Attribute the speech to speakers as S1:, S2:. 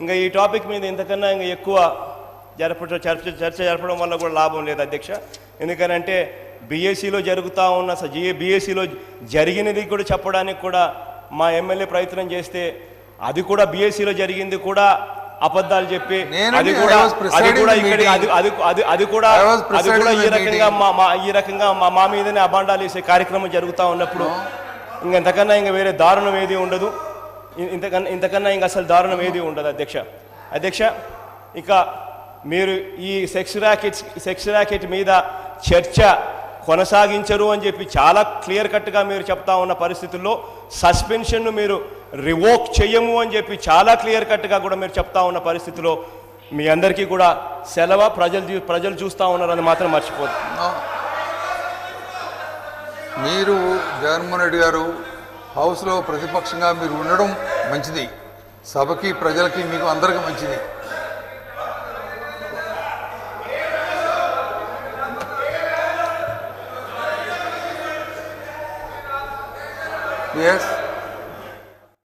S1: ఇంకా ఈ టాపిక్ మీద ఇంతకన్నా ఇంకా ఎక్కువ చర్చ జరపడం వల్ల కూడా లాభం లేదు అధ్యక్ష. ఎందుకనంటే బీఎస్సీలో జరుగుతూ ఉన్న బీఎస్సీలో జరిగినది కూడా చెప్పడానికి కూడా మా ఎమ్మెల్యే ప్రయత్నం చేస్తే అది కూడా బీఎస్సీలో జరిగింది కూడా అబద్ధాలు చెప్పి అది కూడా ఈ రకంగా మా మీదనే అబాండాలు వేసే కార్యక్రమం జరుగుతూ ఉన్నప్పుడు ఇంతకన్నా ఇంకా వేరే దారుణం ఏది ఉండదు. ఇంతకన్నా ఇంకా అసలు దారుణం ఏది ఉండదు అధ్యక్ష. ఇక మీరు ఈ సెక్స్ ర్యాకెట్ మీద చర్చ కొనసాగించరు అని చెప్పి చాలా క్లియర్ కట్గా మీరు చెప్తా ఉన్న పరిస్థితుల్లో సస్పెన్షన్ను మీరు రివోక్ చేయము అని చెప్పి చాలా క్లియర్ కట్గా కూడా మీరు చెప్తా ఉన్న పరిస్థితిలో మీ అందరికీ కూడా సెలవు. ప్రజలు చూస్తూ ఉన్నారని మాత్రం మర్చిపోదు.
S2: మీరు జగన్మోహన్ రెడ్డి గారు హౌస్లో ప్రతిపక్షంగా మీరు ఉండడం మంచిది, సభకి ప్రజలకి మీకు అందరికీ మంచిది. Yes.